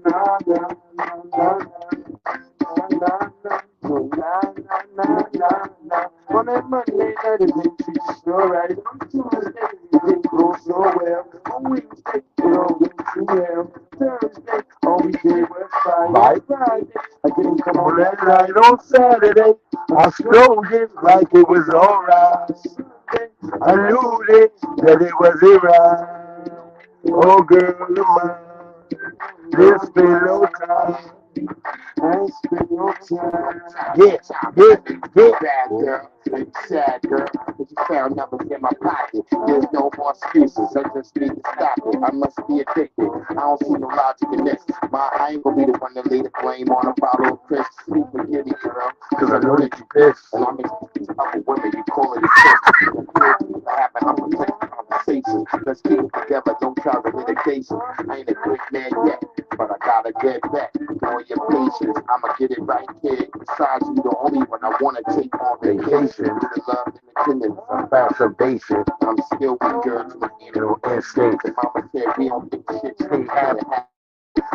na na na na na. On that Monday night, it didn't treat you so right. On Tuesday, it didn't go so well. On Wednesday, it all went too well. Thursday, all we did was fight. By Friday, I didn't come on that night. On Saturday, I strolled it like it was alright. Sunday, I knew that it was right. Oh, girl of mine, this been no time. I spend no time. Yes, yes, yes. Bad girl, and sad girl, cause you found numbers in my pocket. There's no more excuses, I just need to stop it. I must be addicted, I don't see no logic in this. I ain't gonna be the one to lay the blame on a bottle of Chris. Please forgive me, girl, cause I know that you pissed. And I'm these other women, you call it a kiss. And what happened, I'm gonna take the conversation. Let's keep it together, don't try the litigation. I ain't a great man yet, but I gotta get back on your patience. I'ma get it right, kid. Besides, you the only one I wanna take on vacation. To the love, independence, I'm masturbation. I'm still with girls with instinct. And mama said we don't think shit stay happen.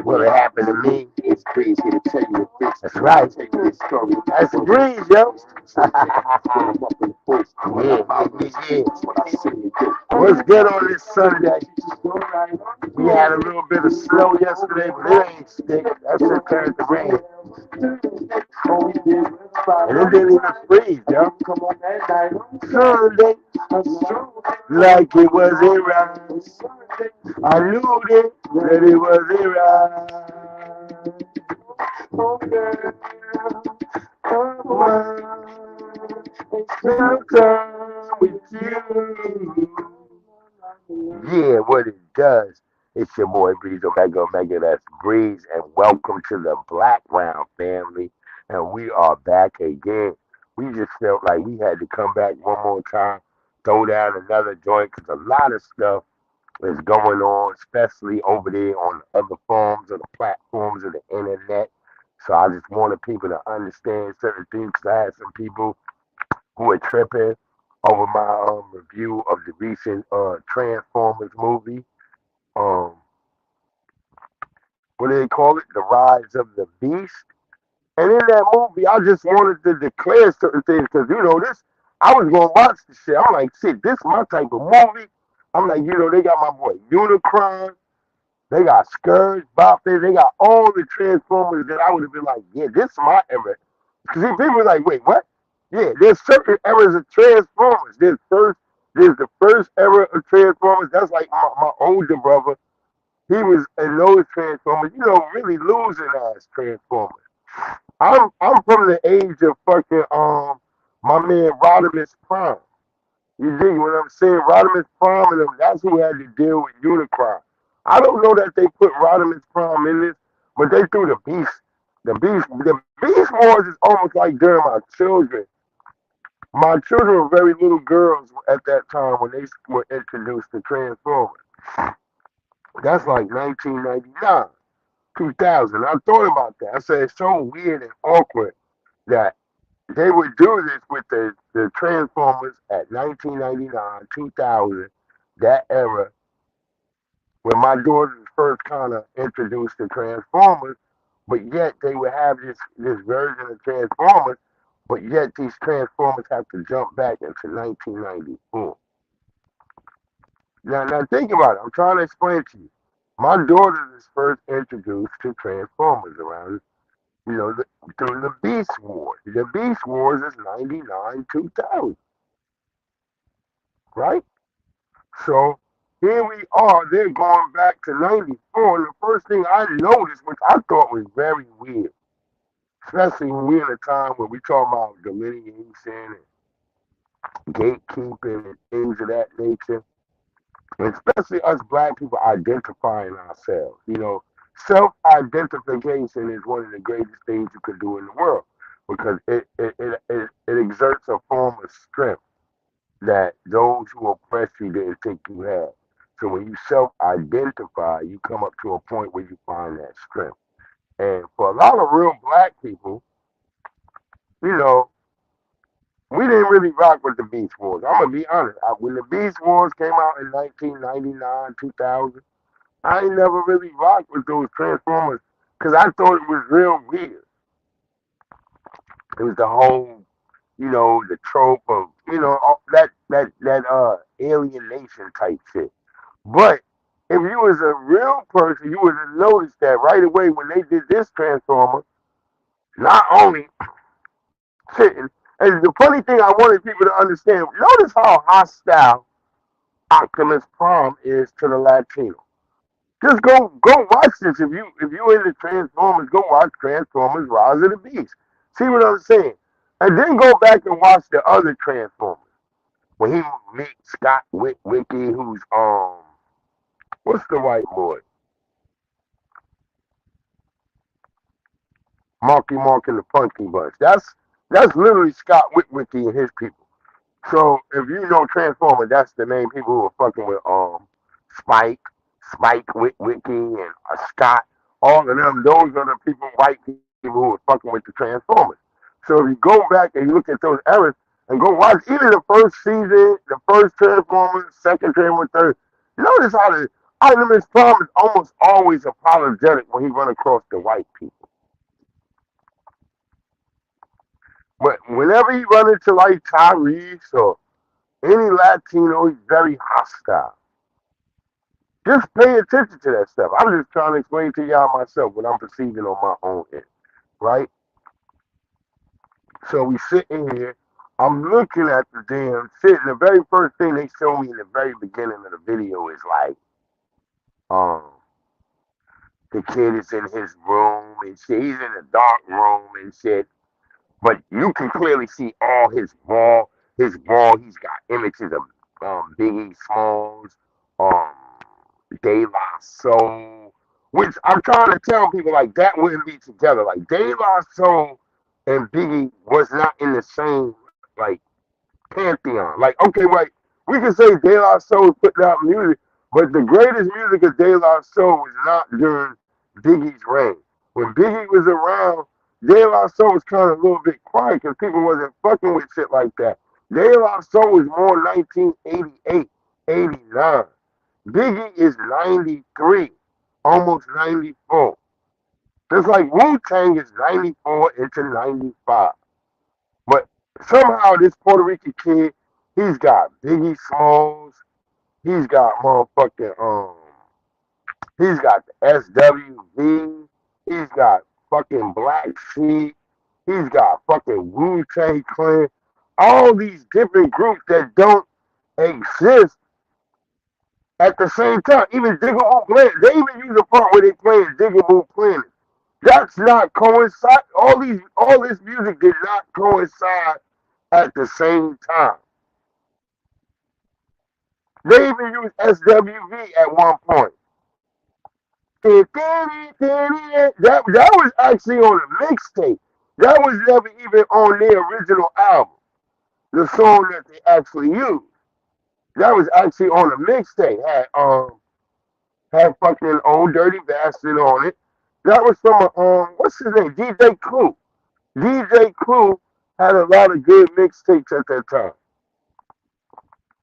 What happened to me? It's crazy to tell you the bitch. That's right. Tell you this story. That's the breeze, yo. What's good on this Sunday? We had a little bit of snow yesterday, but it ain't stick. That shit turned to rain. And it didn't even freeze, yo. Sunday, like it was a ride. I knew that it was a ride. Oh, girl, come on, and spend time with you. Yeah, what it does. It's your boy Breeze Omega Omega. That's Breeze, and welcome to the BlackRound family. And we are back again. We just felt like we had to come back one more time, throw down another joint, because a lot of stuff is going on, especially over there on the other forms of the platforms of the internet. So I just wanted people to understand certain things. 'Cause I had some people who were tripping over my review of the recent Transformers movie. Um, what do they call it? The Rise of the Beast. And in that movie, I just wanted to declare certain things because this. I was gonna watch the shit. I'm like, shit, this my type of movie. I'm like, they got my boy Unicron. They got Scourge, Boppin. They got all the Transformers that I would have been like, yeah, this is my era. Because people were like, wait, what? Yeah, there's certain eras of Transformers. There's the first era of Transformers. That's like my older brother. He was in those Transformers, really losing ass Transformers. I'm from the age of fucking my man Rodimus Prime. You dig what I'm saying? Rodimus Prime and them, that's who had to deal with Unicron. I don't know that they put Rodimus Prime in this, but they threw the Beast Wars is almost like during my children. My children were very little girls at that time when they were introduced to Transformers. That's like 1999, 2000. I thought about that. I said it's so weird and awkward that they would do this with the Transformers at 1999, 2000, that era, when my daughters first kind of introduced to Transformers, but yet they would have this version of Transformers, but yet these Transformers have to jump back into 1994. Now think about it. I'm trying to explain to you. My daughter is first introduced to Transformers around, through the Beast Wars. The Beast Wars is 99, 2000, right? So here we are. They're going back to 94. And the first thing I noticed, which I thought was very weird, especially when we're in a time where we talk about delineation and gatekeeping and things of that nature, and especially us black people identifying ourselves. Self-identification is one of the greatest things you could do in the world because it exerts a form of strength that those who oppress you didn't think you had. So when you self-identify, you come up to a point where you find that strength. And for a lot of real black people, you know, we didn't really rock with the Beast Wars. I'm gonna be honest. When the Beast Wars came out in 1999, 2000, I ain't never really rocked with those Transformers. because I thought it was real weird. It was the whole, the trope of, all that alienation type shit. But if you was a real person, you would have noticed that right away when they did this Transformer. Not only sitting, and the funny thing I wanted people to understand, notice how hostile Optimus Prime is to the Latino. Just go watch this. If you into Transformers, go watch Transformers Rise of the Beast. See what I'm saying? And then go back and watch the other Transformers. When he meets Scott Witwicky, who's what's the white boy? Marky Mark and the Funky Bunch. That's literally Scott Witwicky and his people. So if you know Transformer, that's the main people who are fucking with Spike, Spike Witwicky and Scott. All of them, those are the people, white people who are fucking with the Transformers. So if you go back and you look at those eras and go watch even the first season, the first Transformers, second Transformers, third, notice how the Optimus Prime is almost always apologetic when he run across the white people. But whenever he run into like Tyrese or any Latino, he's very hostile. Just pay attention to that stuff. I'm just trying to explain to y'all myself what I'm perceiving on my own end, right? So we sitting here. I'm looking at the damn shit. And the very first thing they show me in the very beginning of the video is like, um, the kid is in his room and shit. He's in a dark room and shit. But you can clearly see all his wall. His wall, he's got images of Biggie Smalls, um, De La Soul, which I'm trying to tell people like that wouldn't be together. Like De La Soul and Biggie was not in the same like pantheon. Like okay, right, we can say De La Soul is putting out music, but the greatest music of De La Soul was not during Biggie's reign. When Biggie was around, De La Soul was kind of a little bit quiet because people wasn't fucking with shit like that. De La Soul was more 1988, 89. Biggie is 93, almost 94. Just like Wu Tang is 94 into 95. But somehow this Puerto Rican kid, he's got Biggie Smalls, he's got motherfucking he's got the SWV, he's got fucking Black Sheep, he's got fucking Wu Tang Clan, all these different groups that don't exist at the same time. Even Digable Planet, they even use a part where they playing Digable Planet. That's not coincide. All this music did not coincide at the same time. They even used SWV at one point. That was actually on a mixtape. That was never even on their original album. The song that they actually used. That was actually on a mixtape. Had fucking Old Dirty Bastard on it. That was from what's his name? DJ Clue. DJ Clue had a lot of good mixtapes at that time.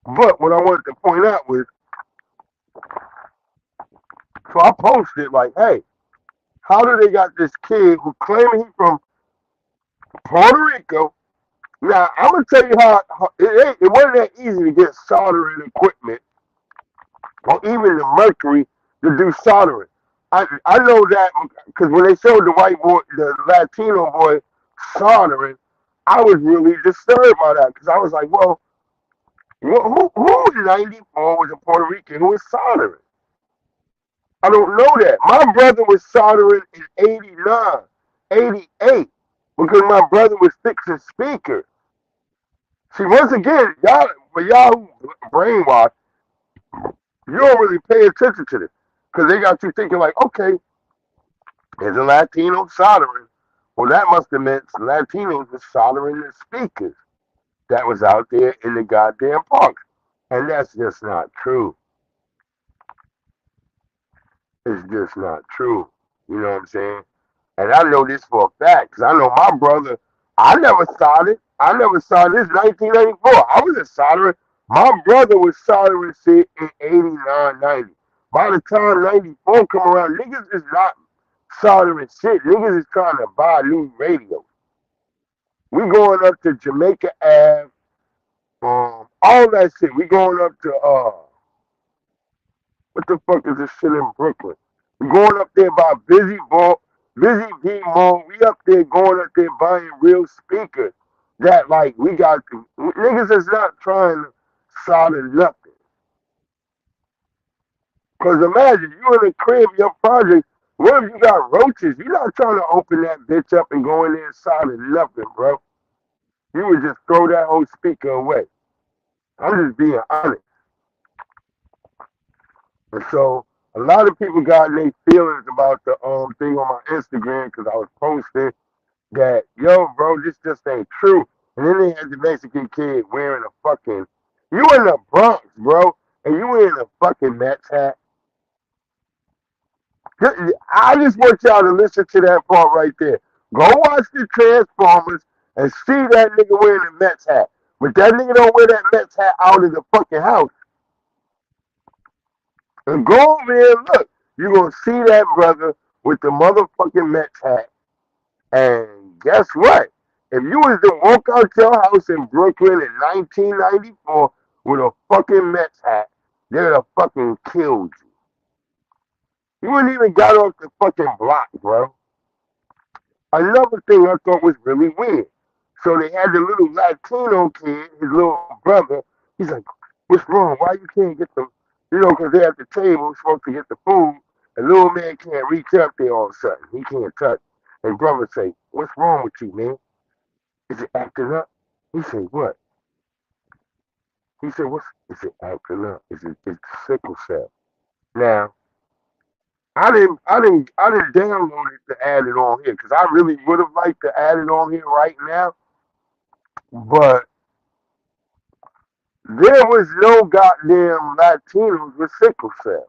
But what I wanted to point out was, so I posted like, hey, how do they got this kid who claiming he's from Puerto Rico? Now I'm gonna tell you how it wasn't that easy to get soldering equipment or even the mercury to do soldering. I know that because when they showed the white boy, the Latino boy soldering, I was really disturbed by that because I was like, well, who in '94 was a Puerto Rican who was soldering? I don't know that. My brother was soldering in '89, '88 because my brother was fixing speakers. See, once again, for y'all who brainwashed, you don't really pay attention to this because they got you thinking like, okay, there's a Latino soldering. Well, that must have meant Latinos were soldering the speakers that was out there in the goddamn parks. And that's just not true. It's just not true. You know what I'm saying? And I know this for a fact because I know my brother, I never soldered. I never soldered. This 1984. I was a solderer. My brother was soldering shit in '89, '90. By the time '94 come around, niggas is not soldering shit. Niggas is trying to buy new radios. We going up to Jamaica Ave, all that shit. We going up to what the fuck is this shit in Brooklyn? We going up there by Busy B Mall. We up there going up there buying real speakers that like we got to, niggas is not trying to solder nothing. Cause imagine you in a crib, your project. What if you got roaches? You're not trying to open that bitch up and go in there and solder nothing, bro. You would just throw that whole speaker away. I'm just being honest. And so a lot of people got their feelings about the thing on my Instagram because I was posting that, yo, bro, this just ain't true. And then they had the Mexican kid wearing a fucking, you in the Bronx, bro, and you wearing a fucking Mets hat. I just want y'all to listen to that part right there. Go watch the Transformers and see that nigga wearing a Mets hat. But that nigga don't wear that Mets hat out of the fucking house. And go over there and look. You're going to see that brother with the motherfucking Mets hat. And guess what? If you was to walk out your house in Brooklyn in 1994 with a fucking Mets hat, they'd have fucking killed you. You wouldn't even got off the fucking block, bro. Another thing I thought was really weird. So they had the little Latino kid, his little brother. He's like, "What's wrong? Why you can't get the, because they're at the table supposed to get the food. And little man can't reach up there all of a sudden. He can't touch." And brother say, "What's wrong with you, man? Is it acting up?" He said, "What?" He said, "What's? Is it acting up? It's sickle cell." Now, I didn't download it to add it on here because I really would have liked to add it on here right now, but there was no goddamn Latinos with sickle cell.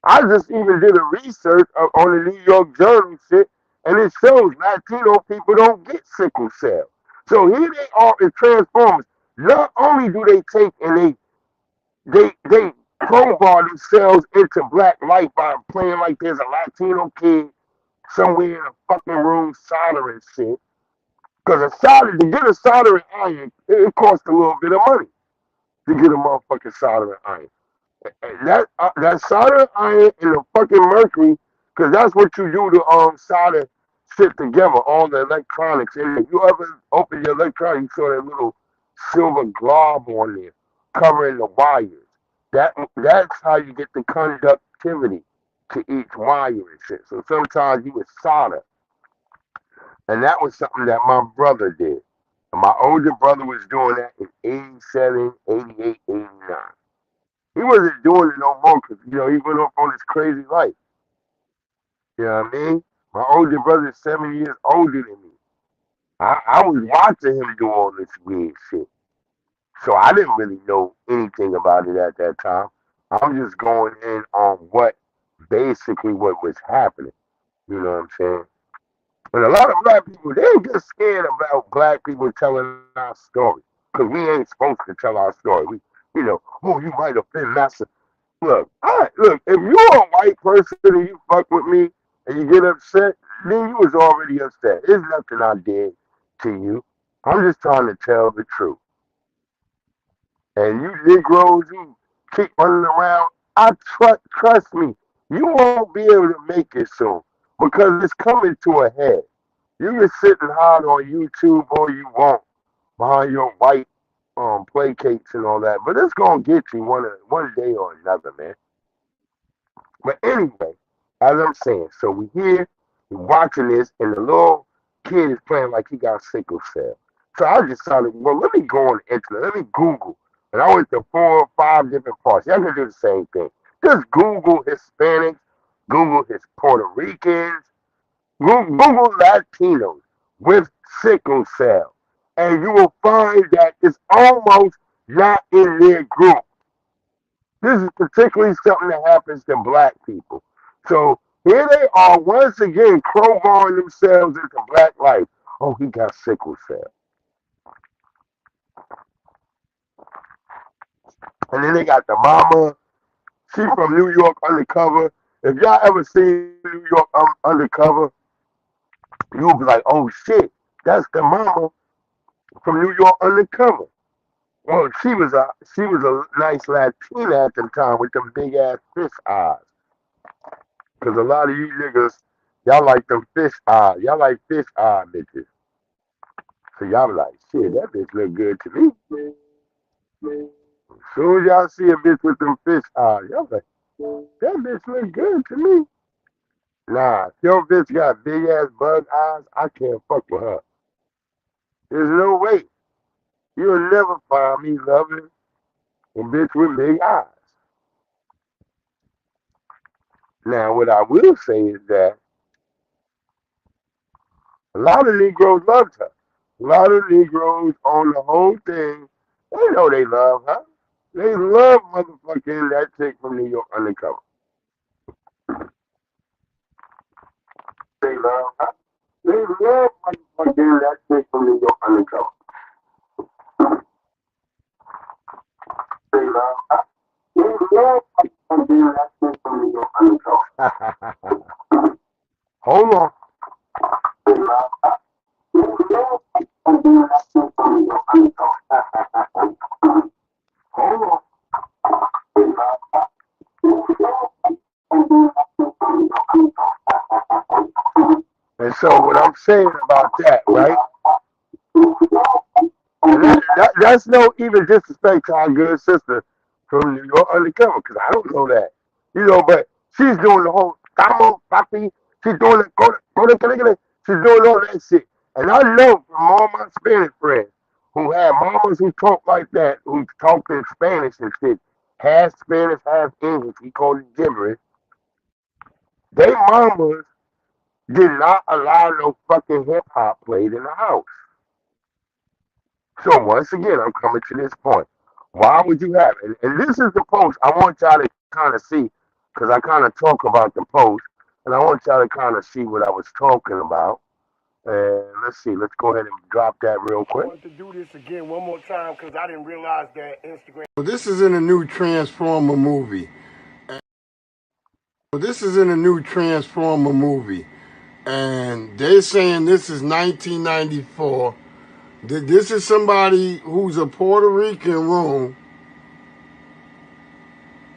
I just even did a research on the New York Journal shit, and it shows Latino people don't get sickle cell. So here they are in Transformers. Not only do they take and they crowbar themselves into black life by playing like there's a Latino kid somewhere in a fucking room soldering shit. Because to get a soldering iron, it costs a little bit of money to get a motherfucking soldering iron. And that soldering iron and the fucking mercury, because that's what you do to solder shit together, all the electronics. And if you ever open your electronics, you saw that little silver glob on there covering the wires. That's how you get the conductivity to each wire and shit. So sometimes you would solder. And that was something that my brother did. And my older brother was doing that in 87, 88, 89. He wasn't doing it no more because, he went off on his crazy life. You know what I mean? My older brother is 7 years older than me. I was watching him do all this weird shit. So I didn't really know anything about it at that time. I'm just going in on basically what was happening. You know what I'm saying? But a lot of black people, they get scared about black people telling our story. Because we ain't supposed to tell our story. Oh, you might offend master. Look, if you're a white person and you fuck with me and you get upset, then you was already upset. There's nothing I did to you. I'm just trying to tell the truth. And you Negroes, you keep running around. Trust me, you won't be able to make it soon because it's coming to a head. You can sit and hide on YouTube all you want behind your white placates and all that, but it's gonna get you one day or another, man. But anyway, as I'm saying, so we here, we watching this, and the little kid is playing like he got sickle cell. So I decided, well, let me go on the internet, let me Google. And I went to 4 or 5 different parts. Y'all can do the same thing. Just Google Hispanics, Google his Puerto Ricans, Google Latinos with sickle cell. And you will find that it's almost not in their group. This is particularly something that happens to black people. So here they are once again crowbarring themselves into black life. Oh, he got sickle cell. And then they got the mama. She from New York undercover. If y'all ever seen New York Undercover, you'll be like, oh shit, that's the mama from New York Undercover. Well, she was a nice Latina at the time with them big ass fish eyes. Cause a lot of you niggas, y'all like them fish eyes. Y'all like fish eye bitches. So y'all be like, shit, that bitch look good to me. As soon as y'all see a bitch with them fish eyes, y'all be like, that bitch look good to me. Nah, if your bitch got big ass bug eyes, I can't fuck with her. There's no way. You'll never find me loving a bitch with big eyes. Now, what I will say is that a lot of Negroes loved her. A lot of Negroes on the whole thing, they know they love her. They love motherfucking that chick from New York Undercover. They love her. They love motherfucking that chick from New York Undercover. They love her. They love motherfucking that chick from New York Undercover. Hold on. They love her. They love motherfucking that chick from New York Undercover. Hold on. They love her. And so what I'm saying about that, right? And that's no even disrespect to our good sister from New York Undercover, because I don't know that. You know, but she's doing the whole "Stamos, papi." She's doing it, she's doing all that shit. And I know from all my Spanish friends who have mamas who talk like that, who talk in Spanish and shit, half Spanish, half English, we call it gibberish, they mamas did not allow no fucking hip hop played in the house. So once again, I'm coming to this point. Why would you have it? And this is the post I want y'all to kind of see, because I kind of talk about the post, and I want y'all to kind of see what I was talking about. And let's see, let's go ahead and drop that real quick. I want to do this again one more time because I didn't realize that Instagram. This is in a new Transformer movie. This is in a new Transformer movie. And they're saying this is 1994. This is somebody who's a Puerto Rican room.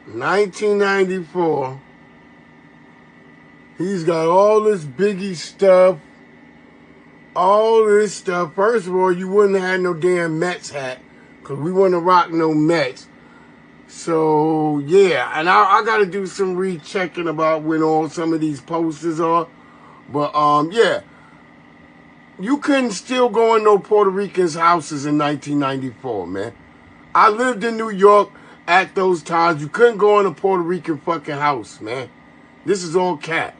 1994. He's got all this Biggie stuff. All this stuff. First of all, you wouldn't have had no damn Mets hat. Because we wouldn't rock no Mets. So, yeah. And I got to do some rechecking about when all some of these posters are. But, yeah. You couldn't still go in no Puerto Ricans' houses in 1994, man. I lived in New York at those times. You couldn't go in a Puerto Rican fucking house, man. This is all cat.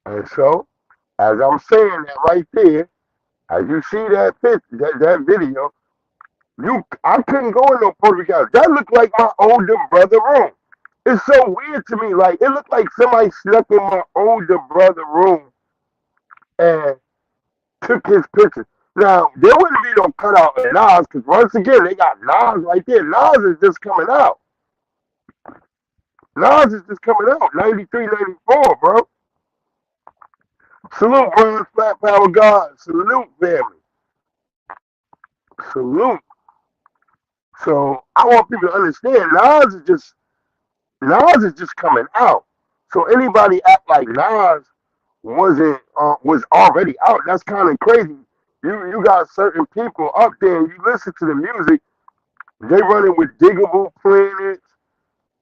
And so, as I'm saying that right there, as you see that that video, I couldn't go in no Puerto Rican house. That looked like my older brother room. It's so weird to me. Like it looked like somebody snuck in my older brother room and took his picture. Now there wouldn't be no cutout of Nas because once again they got Nas right there. Nas is just coming out. Nas is just coming out. 93, 94, bro. Salute, bro. Flat Power God. Salute, family. Salute. So I want people to understand Nas is just coming out. So anybody act like Nas was already out. That's kind of crazy. You got certain people up there and you listen to the music, they running with Diggable Planets.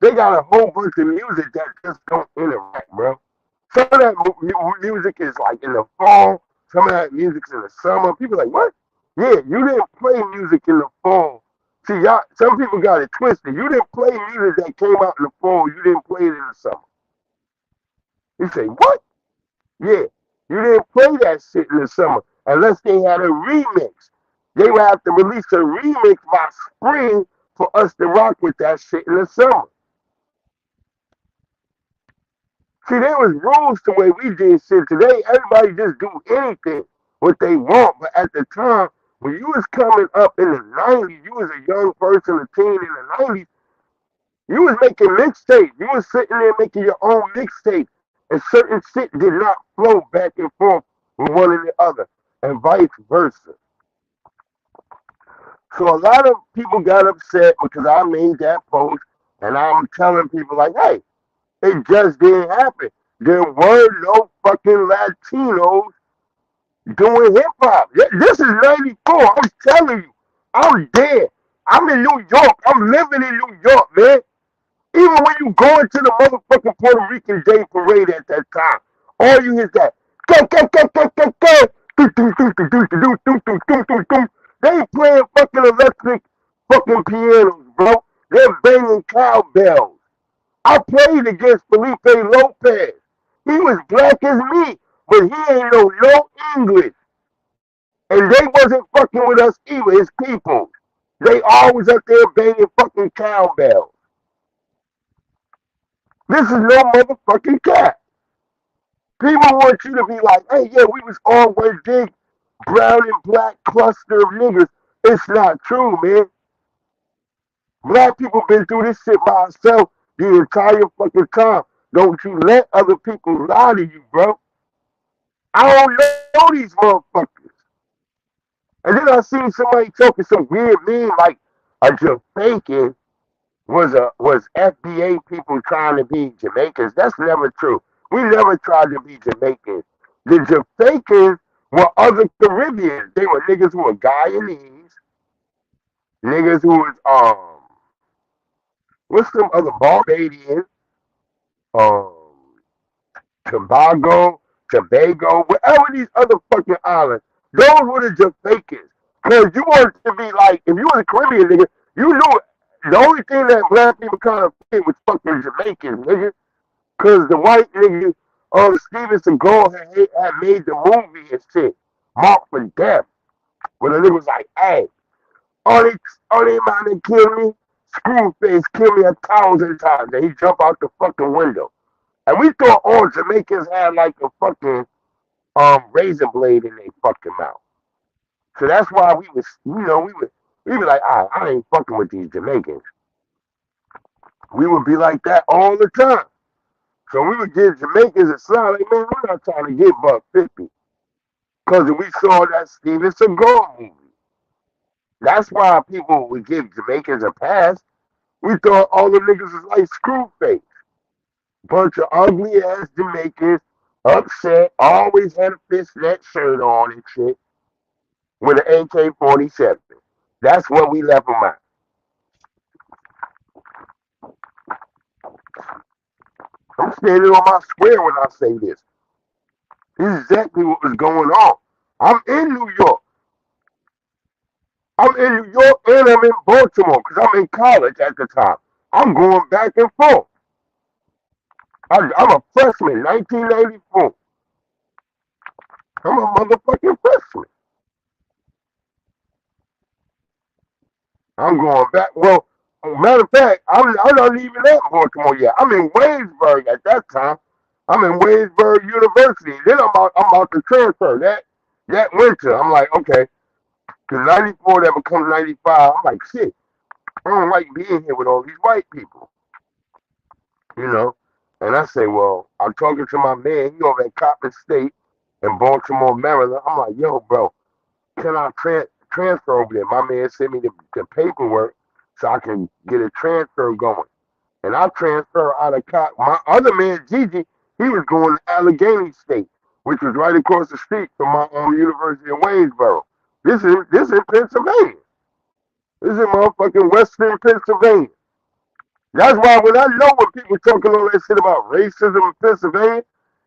They got a whole bunch of music that just don't interact, bro. Some of that music is like in the fall. Some of that music's in the summer. People are like, what? Yeah, you didn't play music in the fall. See, y'all, some people got it twisted. You didn't play music that came out in the fall. You didn't play it in the summer. You say, what? Yeah, you didn't play that shit in the summer unless they had a remix. They would have to release a remix by spring for us to rock with that shit in the summer. See, there was rules to the way we did shit. Today, everybody just do anything what they want. But at the time, when you was coming up in the 90s, you was a young person, a teen in the 90s, You was making mixtapes. You was sitting there making your own mixtape, and certain shit did not flow back and forth with one and the other, and vice versa. So a lot of people got upset because I made that post, and I'm telling people like, hey, it just didn't happen. There were no fucking Latinos doing hip hop. This is '94. I'm telling you, I'm there. I'm in New York. I'm living in New York, man. Even when you go into the motherfucking Puerto Rican Day Parade at that time, all you hear is that go go go go go go. They playing fucking electric fucking pianos, bro. They're banging cowbells. I played against Felipe Lopez. He was black as me, but he ain't know no English. And they wasn't fucking with us either, his people. They always up there banging fucking cowbells. This is no motherfucking cat. People want you to be like, hey, yeah, we was all one big brown and black cluster of niggas. It's not true, man. Black people been through this shit by ourselves the entire fucking time. Don't you let other people lie to you, bro. I don't know these motherfuckers. And then I seen somebody talking some weird meme like a Jamaican was FBA people trying to be Jamaicans. That's never true. We never tried to be Jamaicans. The Jamaicans were other Caribbeans. They were niggas who were Guyanese, niggas who was what's some other Barbadians, um Tobago, whatever these other fucking islands. Those were the Jamaicans. Cause you wanted to be like, if you was a Caribbean nigga, you knew the only thing that black people kind of fit was fucking Jamaicans, nigga. Cause the white nigga, Steven Seagal had made the movie and shit, Marked for Death. When the nigga was like, hey, all they man that kill me, Screwface kill me 1,000 times. And he jump out the fucking window. And we thought all Jamaicans had like a fucking razor blade in their fucking mouth. So that's why we was, we were like, I ain't fucking with these Jamaicans. We would be like that all the time. So we would give Jamaicans a sign like, man, we're not trying to get $1.50. Because we saw that Steven Seagal movie. That's why people would give Jamaicans a pass. We thought all the niggas was like Screwface. Bunch of ugly ass Jamaicans, upset, always had a fishnet shirt on and shit, with an AK-47. That's what we left them at. I'm standing on my square when I say this. This is exactly what was going on. I'm in New York. I'm in New York and I'm in Baltimore because I'm in college at the time. I'm going back and forth. I'm a freshman, 1994. I'm a motherfucking freshman. I'm going back. Well, matter of fact, I'm not even at Baltimore yet. I'm in Waynesburg at that time. I'm in Waynesburg University. Then I'm about to transfer that winter. I'm like, okay, because 94 that becomes 95. I'm like, shit, I don't like being here with all these white people, you know. And I say, well, I'm talking to my man. He over at Coppin State in Baltimore, Maryland. I'm like, yo, bro, can I transfer over there? My man sent me the paperwork so I can get a transfer going. And I transfer out of my other man, Gigi, he was going to Allegheny State, which was right across the street from my own University of Waynesboro. This is Pennsylvania. This is motherfucking Western Pennsylvania. That's why when I know when people talking all that shit about racism in Pennsylvania,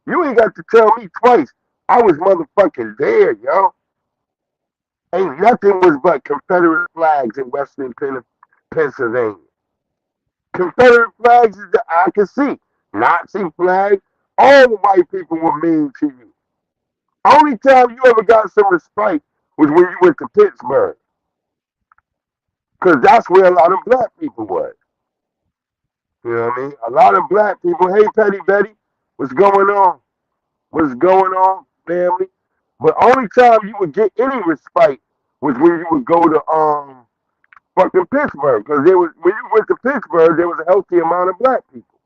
you ain't got to tell me twice. I was motherfucking there, yo. Ain't nothing was but Confederate flags in Western Pennsylvania. Confederate flags is the I can see. Nazi flags, all the white people were mean to you. Only time you ever got some respect was when you went to Pittsburgh. Because that's where a lot of black people was. You know what I mean? A lot of black people, hey Petty Betty, what's going on? What's going on, family? But only time you would get any respect was when you would go to fucking Pittsburgh, because there was when you went to Pittsburgh, there was a healthy amount of black people.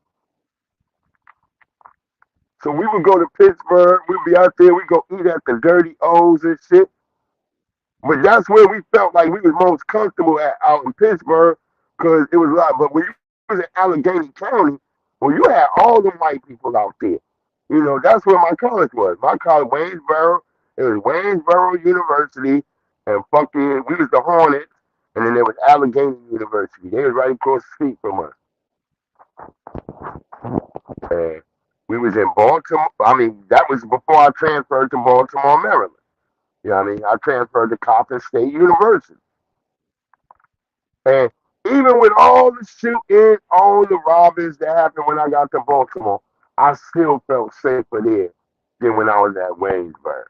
So we would go to Pittsburgh, we'd be out there, we'd go eat at the Dirty O's and shit. But that's where we felt like we was most comfortable at out in Pittsburgh, because it was a lot. But when you was in Allegheny County, well, you had all them white people out there. You know, that's where my college was. My college, Waynesboro, it was Waynesboro University, and fucking, we was the Hornets, and then there was Allegheny University. They was right across the street from us. And we was in Baltimore. I mean, that was before I transferred to Baltimore, Maryland. You know what I mean? I transferred to Coppin State University. And even with all the shooting, all the robbings that happened when I got to Baltimore, I still felt safer there than when I was at Waynesburg.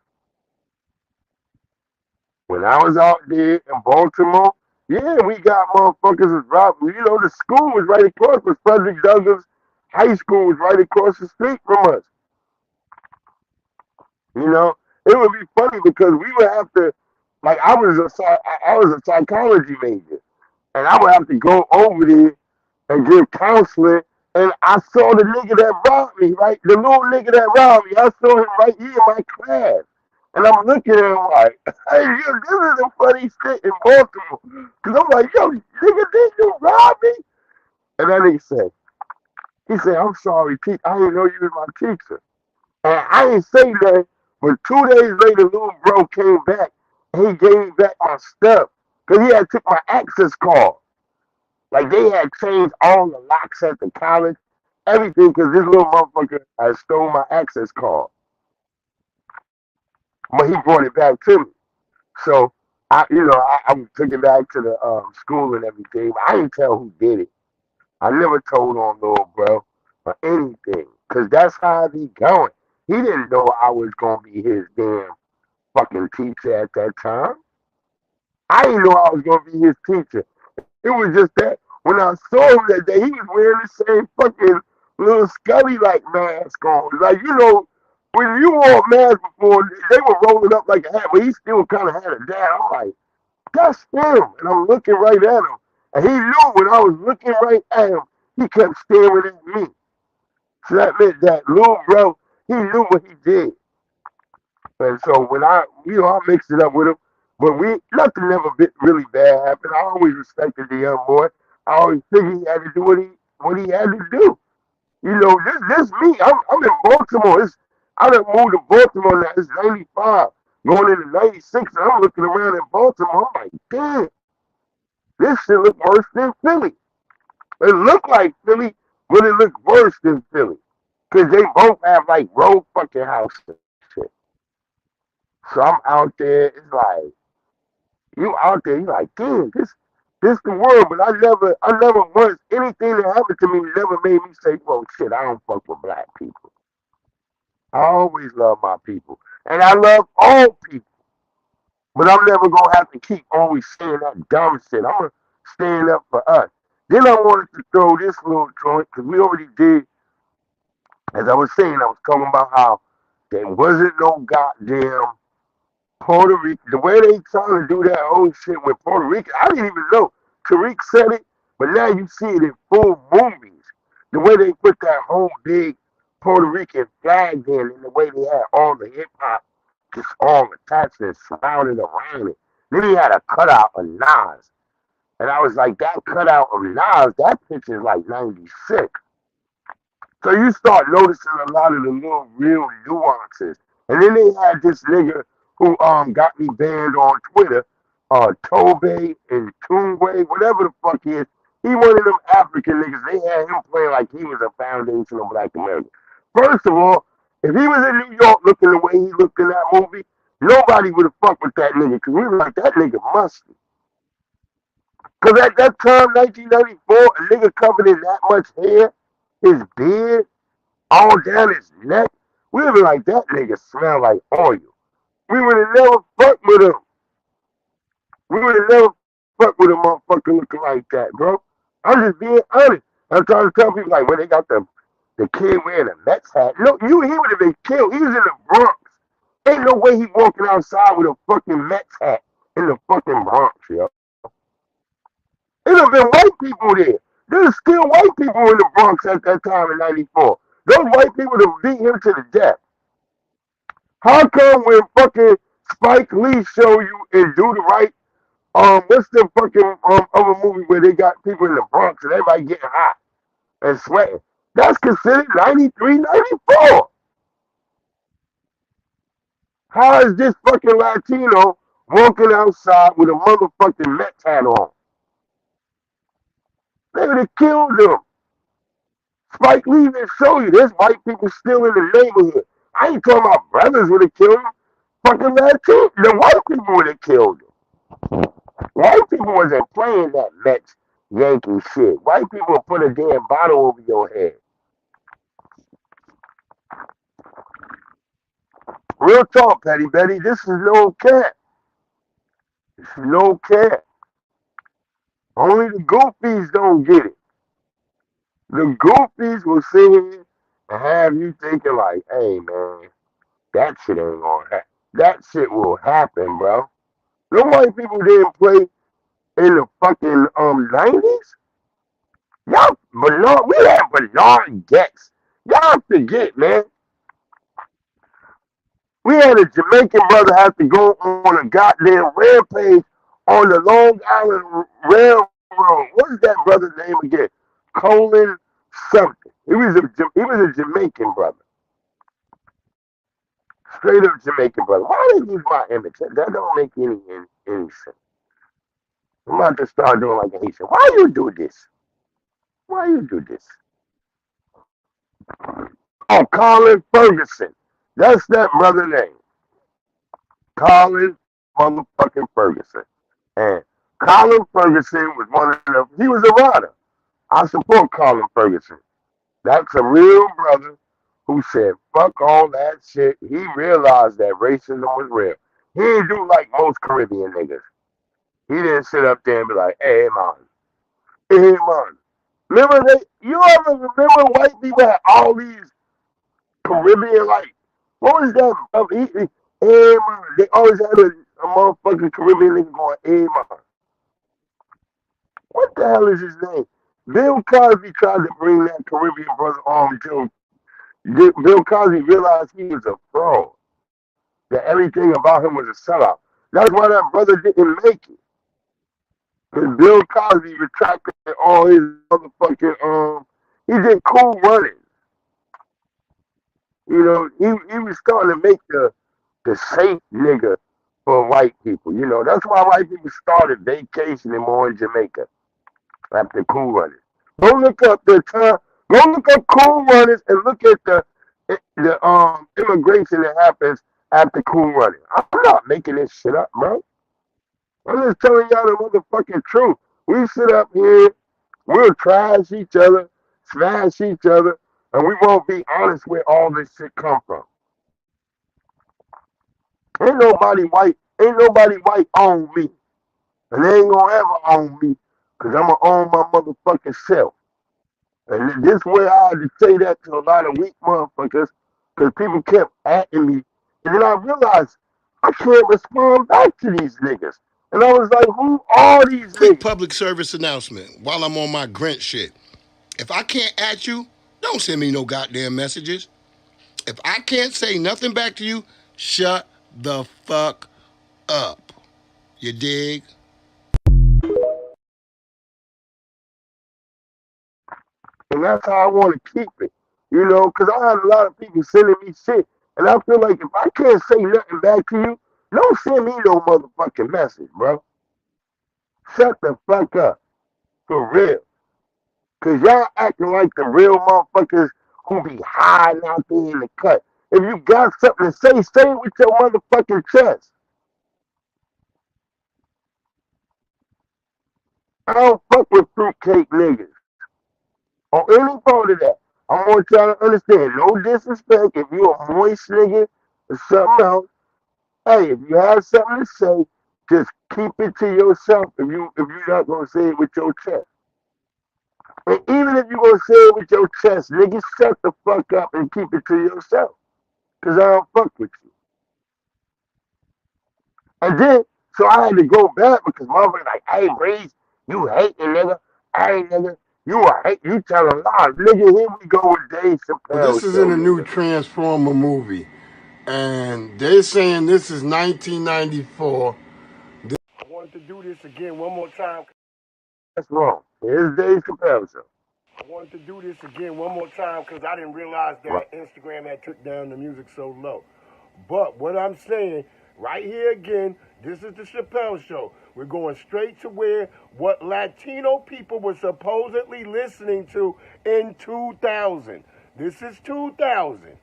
When I was out there in Baltimore, yeah, we got motherfuckers was robbing. You know, the school was right across, was Frederick Douglass High School was right across the street from us. You know, it would be funny because we would have to, like, I was a psychology major, and I would have to go over there and give counseling. And I saw the nigga that robbed me, right? The little nigga that robbed me, I saw him right here in my class. And I'm looking at him like, hey, yo, this is a funny shit in Baltimore. Because I'm like, yo, nigga, did you rob me? And that nigga said, he said, I'm sorry, teacher. I didn't know you was my teacher. And I didn't say that, but 2 days later, little bro came back and he gave me back my stuff. Because he had took my access card. Like they had changed all the locks at the college, everything, because this little motherfucker had stole my access card. But he brought it back to me. So I took it back to the school and everything. But I didn't tell who did it. I never told on little bro or anything, because that's how I be going. He didn't know I was gonna be his damn fucking teacher at that time. I didn't know I was gonna be his teacher. It was just that when I saw him that day, he was wearing the same fucking little Scully like mask on. Like, you know, when you wore a mask before, they were rolling up like a hat, but he still kind of had it down. I'm like, that's him. And I'm looking right at him. And he knew when I was looking right at him, he kept staring at me. So that meant that little bro, he knew what he did. And so when I mixed it up with him, but nothing ever really bad happened. I always respected the young boy. I always figured he had to do what he had to do. You know, this me. I'm in Baltimore. I done moved to Baltimore now. It's 95, going into 96, and I'm looking around in Baltimore. I'm like, damn, this shit look worse than Philly. It looked like Philly, but it looked worse than Philly. Because they both have like row fucking houses and shit. So I'm out there, it's like, you out there, you like, damn, this the world, but I never once, anything that happened to me never made me say, well, shit, I don't fuck with black people. I always love my people. And I love all people. But I'm never gonna have to keep always saying that dumb shit. I'm gonna stand up for us. Then I wanted to throw this little joint, because we already did, as I was saying, I was talking about how there wasn't no goddamn Puerto Rico, the way they trying to do that whole shit with Puerto Rico, I didn't even know. Tariq said it, but now you see it in full movies. The way they put that whole big Puerto Rican flag in, and the way they had all the hip hop just all attached and surrounded around it. Then he had a cutout of Nas. And I was like, that cutout of Nas, that picture is like 96. So you start noticing a lot of the little real nuances. And then they had this nigga who got me banned on Twitter, Tobe and Tungwe, whatever the fuck he is. He one of them African niggas. They had him playing like he was a foundational black American. First of all, if he was in New York looking the way he looked in that movie, nobody would have fucked with that nigga, because we were like, that nigga musty. Because at that time, 1994, a nigga covered in that much hair, his beard, all down his neck, we would be like, that nigga smell like oil. We would have never fucked with him. We would have never fucked with a motherfucker looking like that, bro. I'm just being honest. I'm trying to tell people, like, when they got the kid wearing a Mets hat. No, he would have been killed. He was in the Bronx. Ain't no way he walking outside with a fucking Mets hat in the fucking Bronx, yo. It have been white people there. There's still white people in the Bronx at that time in '94. Those white people that beat him to the death. How come when fucking Spike Lee show you and Do the Right, what's the fucking other movie where they got people in the Bronx and everybody getting hot and sweating? That's considered 93, 94. How is this fucking Latino walking outside with a motherfucking Mets hat on? They would have killed him. Spike Lee didn't show you. There's white people still in the neighborhood. I ain't talking about brothers would have killed him. Fucking Latino, the white people would have killed him. White people wasn't playing that Mets Yankee shit. White people would put a damn bottle over your head. Real talk, Petty Betty. This is no cat. This is no cat. Only the goofies don't get it. The goofies will sit here and have you thinking like, hey man, that shit ain't gonna happen. That shit will happen, bro. No white people didn't play in the fucking '90s. Y'all Bernard, we had Bernard Getz. Y'all forget, man. We had a Jamaican brother have to go on a goddamn rampage on the Long Island Railroad. What's that brother's name again? Colin something. He was a Jamaican brother. Straight up Jamaican brother. Why did they use my image? That don't make any sense. I'm about to start doing like a Haitian. Why you do this? Why you do this? Oh, Colin Ferguson. That's that brother name. Colin motherfucking Ferguson. And Colin Ferguson was one of the, he was a rider. I support Colin Ferguson. That's a real brother who said, fuck all that shit. He realized that racism was real. He didn't do like most Caribbean niggas. He didn't sit up there and be like, hey man, hey man. Remember you ever remember white people had all these Caribbean like, what was that? Hey man. They always had a motherfucking Caribbean nigga going, hey man. What the hell is his name? Bill Cosby tried to bring that Caribbean brother on until Bill Cosby realized he was a fraud. That everything about him was a sellout. That's why that brother didn't make it. Because Bill Cosby retracted all his motherfucking he did Cool Running. You know, he was starting to make the safe nigga for white people. You know, that's why white people started vacationing more in Jamaica after Cool Runnings. Go look up the time. Go look up Cool Runnings and look at the immigration that happens after Cool Running. I'm not making this shit up, bro. I'm just telling y'all the motherfucking truth. We sit up here, we'll trash each other, smash each other, and we won't be honest where all this shit come from. Ain't nobody white own me. And they ain't gonna ever own me. Cause I'm gonna own my motherfucking self. And this way I had to say that to a lot of weak motherfuckers. Cause people kept asking me. And then I realized I can't respond back to these niggas. And I was like, who are these Quick niggas? public service announcement while I'm on my Grinch shit. If I can't at you, don't send me no goddamn messages. If I can't say nothing back to you, shut the fuck up. You dig? And that's how I want to keep it. You know, because I had a lot of people sending me shit. And I feel like if I can't say nothing back to you, don't send me no motherfucking message, bro. Shut the fuck up. For real. Because y'all acting like the real motherfuckers who be hiding out there in the cut. If you got something to say it with your motherfucking chest. I don't fuck with fruitcake niggas. On any part of that. I want y'all to understand. No disrespect. If you a moist nigga or something else, hey, if you have something to say, just keep it to yourself if you're not gonna say it with your chest. And even if you're gonna say it with your chest, nigga, shut the fuck up and keep it to yourself. Cause I don't fuck with you. And then, so I had to go back because motherfucker like, hey, Breeze, You hating, nigga. Hey, nigga. You a hate. You tell a lie. Nigga, here we go with Dave Chappelle This is in show, a new nigga. Transformer movie, and they're saying this is 1994. I wanted to do this again one more time. That's wrong. Here's Dave Chappelle show. I wanted to do this again one more time because I didn't realize Right. that Instagram had took down the music so low. But what I'm saying right here again, this is the Chappelle show. We're going straight to where what Latino people were supposedly listening to in 2000. This is 2000.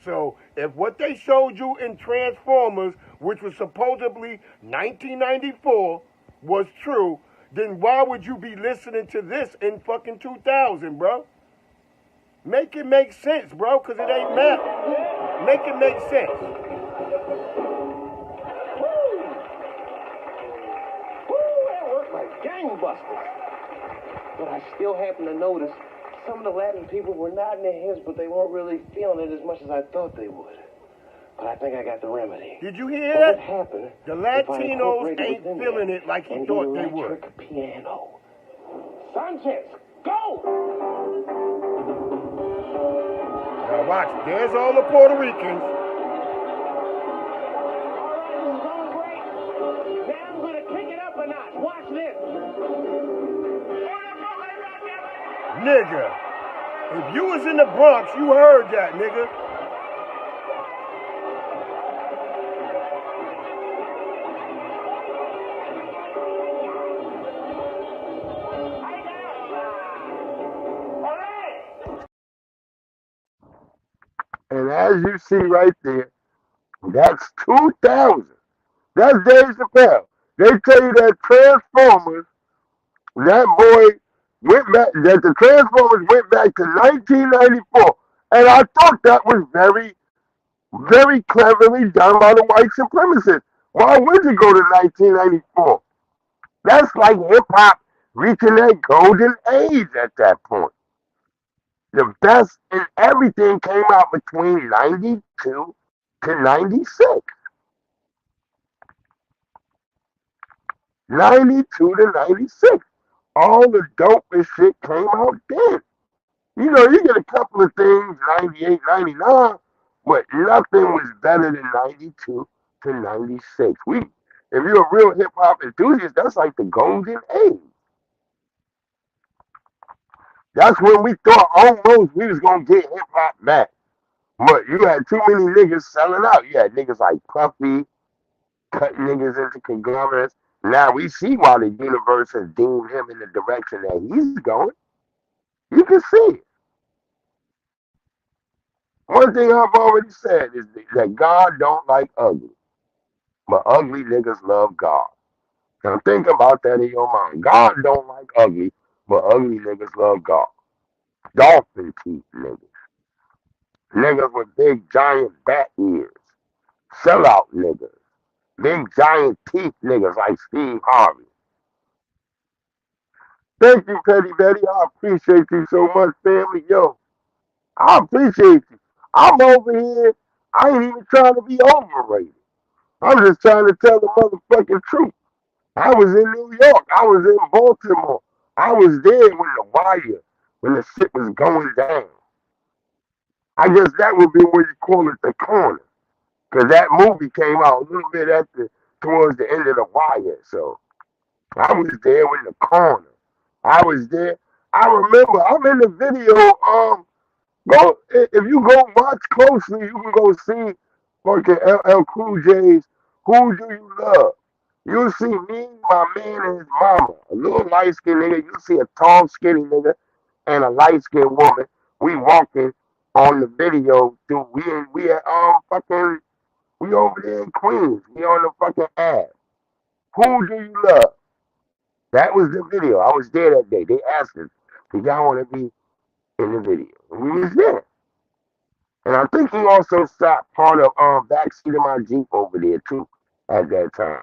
So if what they showed you in Transformers, which was supposedly 1994, was true, then why would you be listening to this in fucking 2000, bro? Make it make sense, bro, because it ain't math. Make it make sense. That worked like gangbusters. But I still happen to notice some of the Latin people were nodding their heads, but they weren't really feeling it as much as I thought they would. But I think I got the remedy. Did you hear What would that? happen The if I Latinos incorporated ain't within feeling there it like he an thought they would. electric piano? Sanchez, go! Now watch, there's all the Puerto Ricans. Nigga, if you was in the Bronx, you heard that, nigga. And as you see right there, that's 2000. That's Dave Chappelle. They tell you that Transformers, that boy went back, that the Transformers went back to 1994. And I thought that was very, very cleverly done by the white supremacists. Why would you go to 1994? That's like hip hop reaching that golden age at that point. The best in everything came out between 92 to 96. 92 to 96. All the dopest shit came out then. You know, you get a couple of things, 98, 99, but nothing was better than 92 to 96. If you're a real hip hop enthusiast, that's like the golden age. That's when we thought almost we was gonna get hip hop back. But you had too many niggas selling out. You had niggas like Puffy, cutting niggas into conglomerates. Now we see why the universe has deemed him in the direction that he's going. You can see it. One thing I've already said is that God don't like ugly, but ugly niggas love God. Now think about that in your mind. God don't like ugly, but ugly niggas love God. Dolphin teeth niggas. Niggas with big giant bat ears. Sellout niggas. Big giant teeth niggas like Steve Harvey. Thank you, Petty Betty. I appreciate you so much, family. Yo, I appreciate you. I'm over here. I ain't even trying to be overrated. I'm just trying to tell the motherfucking truth. I was in New York. I was in Baltimore. I was there when the shit was going down. I guess that would be what you call it, the corner. Because that movie came out a little bit towards the end of the wire. So I was there in the corner. I was there. I remember. I'm in the video. Go if you go watch closely, you can go see fucking LL Cool J's "Who Do You Love." You'll see me, my man, and his mama. A little light skinned nigga. You see a tall, skinny nigga and a light skinned woman. We walking on the video. We at fucking we over there in Queens. We on the fucking Ave. Who do you love? That was the video. I was there that day. They asked us, "Did y'all want to be in the video?" And we was there. And I think he also shot part of backseat of my Jeep over there too at that time.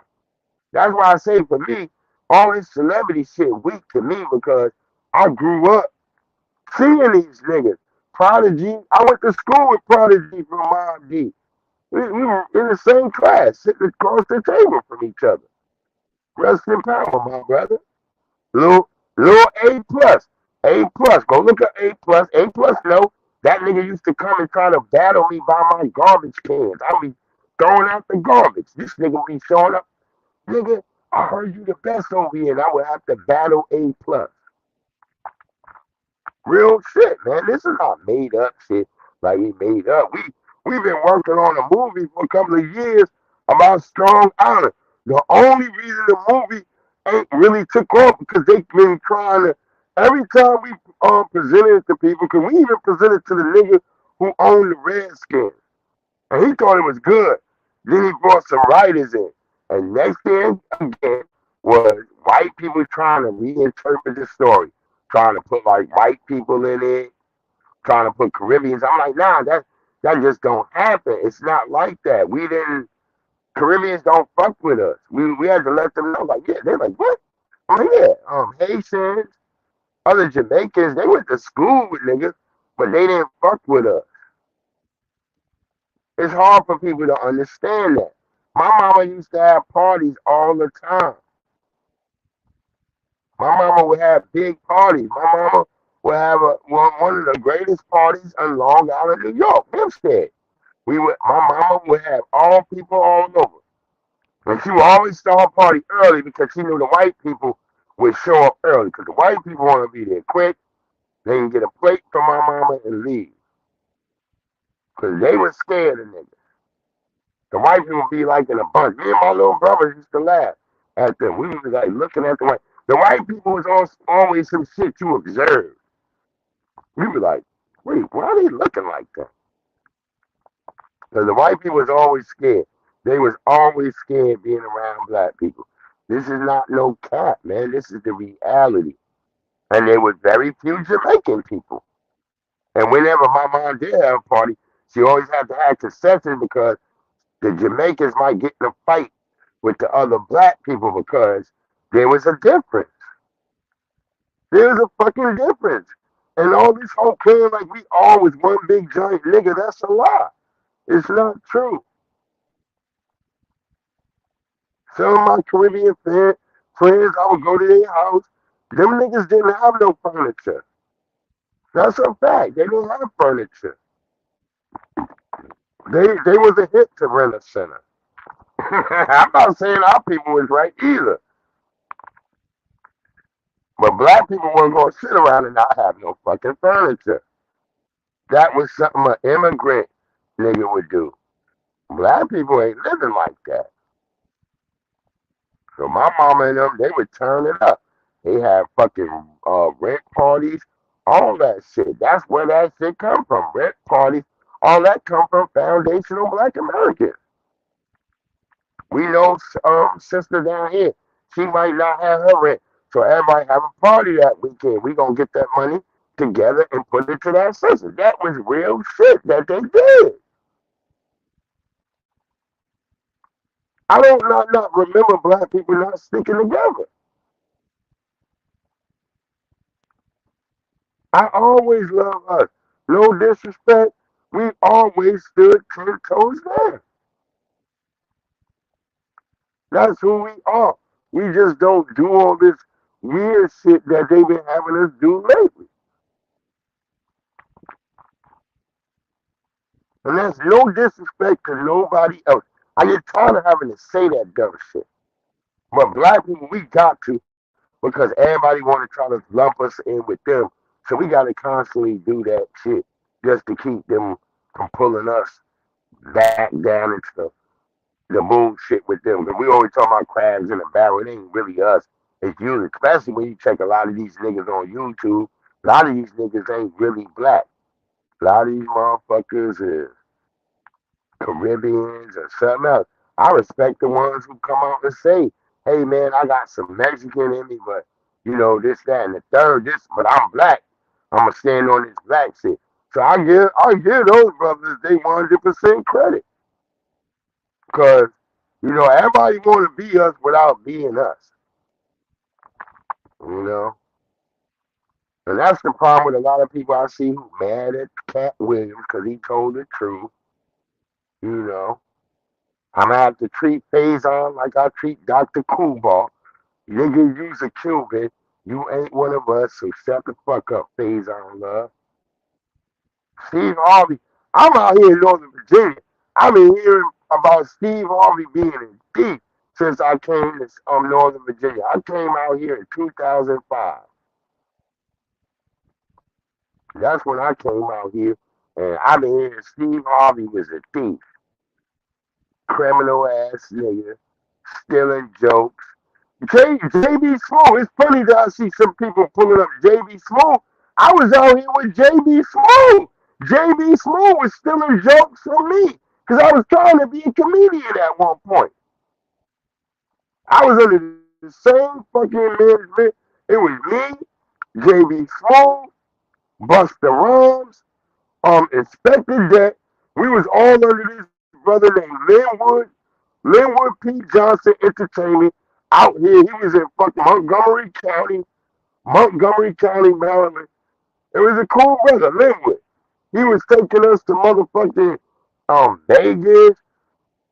That's why I say for me, all this celebrity shit weak to me because I grew up seeing these niggas. Prodigy, I went to school with Prodigy from Mob Deep. We were in the same class, sitting across the table from each other. Rest in power, my brother. Little A plus. A plus. Go look at A plus. A plus, no. That nigga used to come and try to battle me by my garbage cans. I be throwing out the garbage. This nigga be showing up. Nigga, I heard you the best over here, and I would have to battle A plus. Real shit, man. This is not made up shit like we made up. We've been working on a movie for a couple of years about Strong Island. The only reason the movie ain't really took off because they been trying to every time we presented it to people, because we even presented to the nigga who owned the Redskins. And he thought it was good. Then he brought some writers in. And next thing again was white people trying to reinterpret the story, trying to put like white people in it, trying to put Caribbeans. I'm like, nah, that just don't happen. It's not like that. We didn't Caribbeans don't fuck with us. We had to let them know, like, yeah, they're like, what? I'm like, yeah, Haitians, other Jamaicans, they went to school with niggas, but they didn't fuck with us. It's hard for people to understand that. My mama used to have parties all the time. My mama would have big parties. My mama would have one of the greatest parties in Long Island, New York, Hempstead. My mama would have all people all over. And she would always start her party early because she knew the white people would show up early. Because the white people want to be there quick. They can get a plate from my mama and leave. Because they were scared of niggas. The white people be like in a bunch. Me and my little brothers used to laugh at them. We was like looking at the white. The white people was always some shit you observed. We were like, wait, why are they looking like that? Because the white people was always scared. They was always scared being around black people. This is not no cap, man. This is the reality. And there was very few Jamaican people. And whenever my mom did have a party, she always had to have concessions because the Jamaicans might get in a fight with the other black people because there was a difference. There was a fucking difference. And all this whole claim like we all was one big giant nigga, that's a lie. It's not true. Some of my Caribbean friends, I would go to their house. Them niggas didn't have no furniture. That's a fact. They didn't have furniture. They was a hit to rent a center. I'm not saying our people was right either. But black people weren't going to sit around and not have no fucking furniture. That was something an immigrant nigga would do. Black people ain't living like that. So my mama and them, they would turn it up. They had fucking rent parties, all that shit. That's where that shit come from. Rent parties, all that come from foundational black Americans. We know sister down here, she might not have her rent. So everybody have a party that weekend. We gonna get that money together and put it to that sister. That was real shit that they did. I don't not remember black people not sticking together. I always love us. No disrespect. We always stood 10 toes down. That's who we are. We just don't do all this weird shit that they've been having us do lately. And that's no disrespect to nobody else. I get tired of having to say that dumb shit. But black people, we got to because everybody want to try to lump us in with them. So we got to constantly do that shit just to keep them from pulling us back down into the bullshit with them. Because we always talk about crabs in a barrel. It ain't really us. It's you, especially when you check a lot of these niggas on YouTube. A lot of these niggas ain't really black. A lot of these motherfuckers is Caribbeans or something else. I respect the ones who come out and say, hey man, I got some Mexican in me, but this, that, and the third, this, but I'm black. I'ma stand on this black shit. So I give those brothers they 100% credit. Cause, everybody wanna be us without being us. You know? And that's the problem with a lot of people I see who mad at Cat Williams because he told the truth. You know? I'm gonna have to treat Faison like I treat Dr. Coolball. Nigga use a Cuban. You ain't one of us, so shut the fuck up, phase on love. Steve Harvey. I'm out here in Northern Virginia. I've been hearing about Steve Harvey being a thief since I came to Northern Virginia. I came out here in 2005. That's when I came out here, and I've been hearing Steve Harvey was a thief, criminal ass nigga, stealing jokes. JB Smooth. It's funny that I see some people pulling up JB Smooth. I was out here with JB Smooth. JB Smooth was stealing jokes from me because I was trying to be a comedian at one point. I was under the same fucking management. It was me, JB Smooth, Buster Rhymes, Inspector Deck. We was all under this brother named Linwood P. Johnson Entertainment out here. He was in fucking Montgomery County, Maryland. It was a cool brother, Linwood. He was taking us to motherfucking Vegas.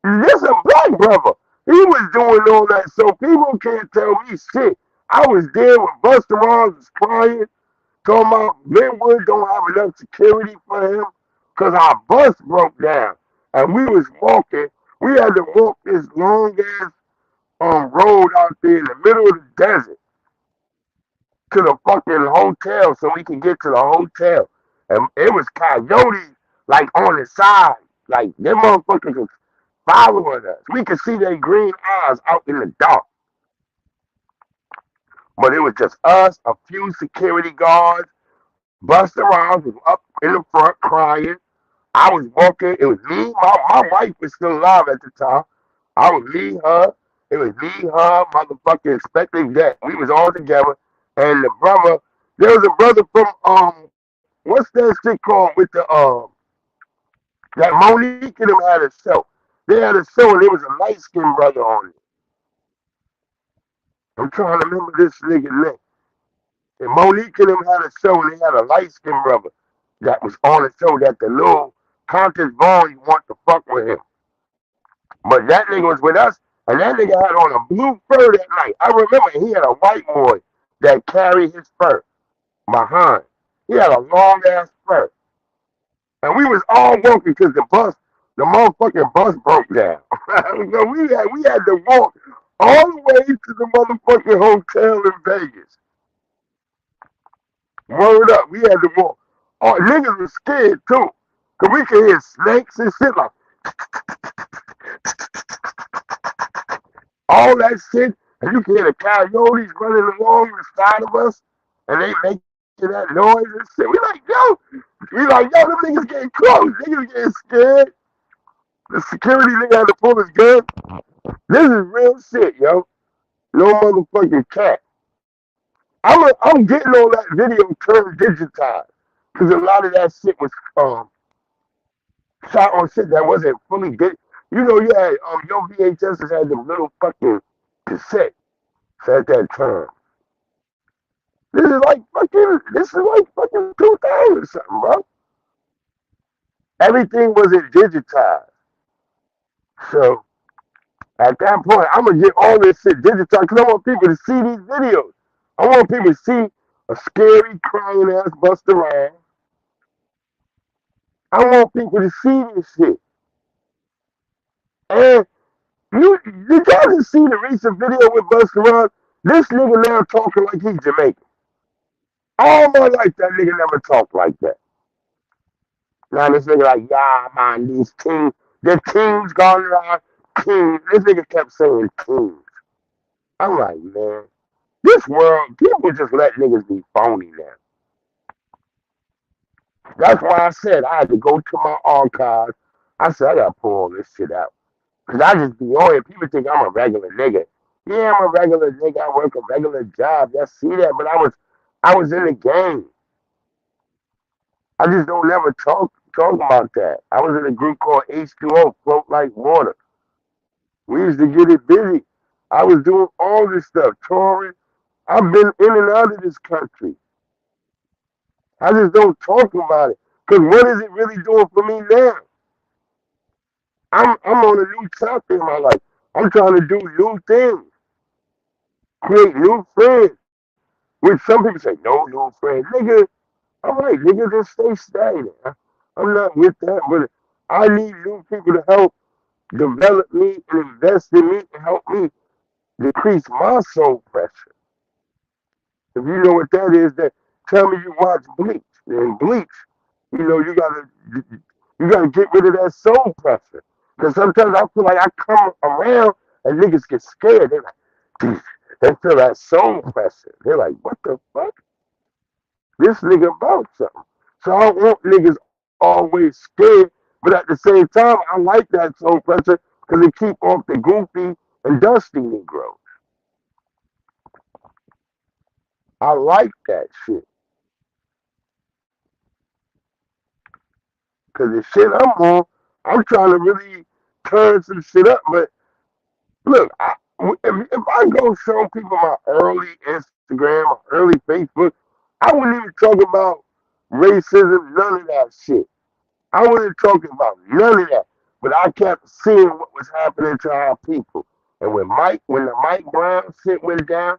This a black brother. He was doing all that, so people can't tell me shit. I was there when Buster Rhymes was crying, talking about Linwood don't have enough security for him because our bus broke down. And we was walking. We had to walk this long ass road out there in the middle of the desert to the fucking hotel so we can get to the hotel. And it was coyotes like on the side. Like them motherfuckers was following us. We could see their green eyes out in the dark. But it was just us, a few security guards. Buster Rhymes was up in the front crying. I was walking. It was me. My wife was still alive at the time. I was me, her. It was me, her, motherfucking Inspector Deck. We was all together. And the brother, there was a brother from what's that shit called with the that Monique and them had a show. They had a show and there was a light skinned brother on it. I'm trying to remember this nigga name. And Monique and them had a show and they had a light skinned brother that was on the show that the little Countess Vaughn want to fuck with him. But that nigga was with us, and that nigga had on a blue fur that night. I remember he had a white boy that carried his fur behind. He had a long ass fur. And we was all walking because the motherfucking bus broke down. So we had to walk all the way to the motherfucking hotel in Vegas. Word up, we had to walk. Oh, niggas was scared too. Cause we could hear snakes and shit like all that shit, and you can hear the coyotes running along the side of us, and they making that noise and shit. We like, yo, them niggas getting close. Niggas getting scared. The security nigga had to pull his gun. This is real shit, yo. No motherfucking cat. I'm getting all that video turned digitized. Because a lot of that shit was shot on shit that wasn't fully good. You know, you had your VHSs had them little fucking cassette at that time. This is like fucking 2000 something, bro. Everything wasn't digitized. So at that point, I'm gonna get all this shit digitized because I want people to see these videos. I want people to see a scary crying ass Buster Rhymes. I want people to see this shit. And you guys see the recent video with Busta Rhymes? This nigga now talking like he's Jamaican. All my life, that nigga never talked like that. Now this nigga like, yeah, man, these kings, the kings gone around, kings. This nigga kept saying kings. I'm like, man, this world, people just let niggas be phony now. That's why I said I had to go to my archives. I said, I gotta pull all this shit out. Cause I just be on it. People think I'm a regular nigga. Yeah, I'm a regular nigga. I work a regular job. Y'all see that? But I was in the game. I just don't never talk about that. I was in a group called H2O, Float Like Water. We used to get it busy. I was doing all this stuff, touring. I've been in and out of this country. I just don't talk about it. Cause what is it really doing for me now? I'm on a new chapter in my life. I'm trying to do new things, create new friends. Which some people say, no new friends. Nigga, all right, nigga, just stay stagnant. I'm not with that, but I need new people to help develop me and invest in me and help me decrease my soul pressure. If you know what that is, then tell me you watch Bleach. And Bleach, you gotta get rid of that soul pressure. Because sometimes I feel like I come around and niggas get scared. They're like, they feel that soul pressure. They're like, what the fuck? This nigga about something. So I don't want niggas always scared, but at the same time, I like that soul pressure because it keep off the goofy and dusty Negroes. I like that shit. Because the shit I'm on, I'm trying to really turn some shit up. But look, if I go show people my early Instagram, my early Facebook, I wouldn't even talk about racism, none of that shit. I wasn't talking about none of that. But I kept seeing what was happening to our people. And when the Mike Brown shit went down,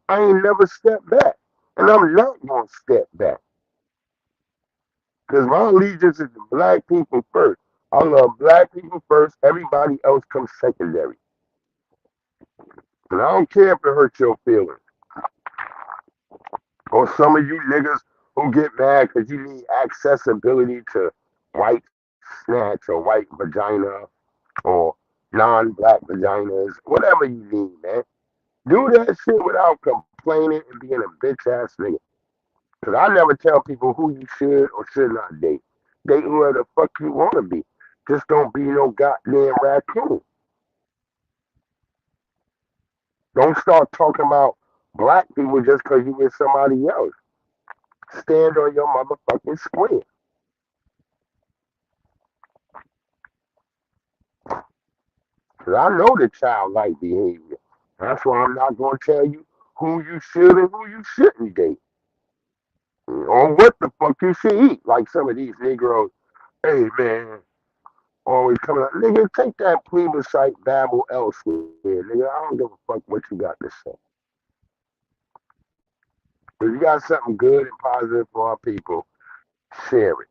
I ain't never stepped back. And I'm not gonna step back. Because my allegiance is to black people first. I love black people first. Everybody else comes secondary. And I don't care if it hurts your feelings. Or some of you niggas who get mad because you need accessibility to white snatch or white vagina or non-black vaginas, whatever you need, man. Do that shit without complaining and being a bitch ass nigga. Because I never tell people who you should or should not date. Date whoever the fuck you want to be. Just don't be no goddamn raccoon. Don't start talking about black people just because you with somebody else. Stand on your motherfucking square. Because I know the childlike behavior. That's why I'm not going to tell you who you should and who you shouldn't date. Or what the fuck you should eat. Like some of these Negroes, hey man, always coming out. Nigga, take that plebiscite babble elsewhere. Nigga, I don't give a fuck what you got to say. If you got something good and positive for our people, share it.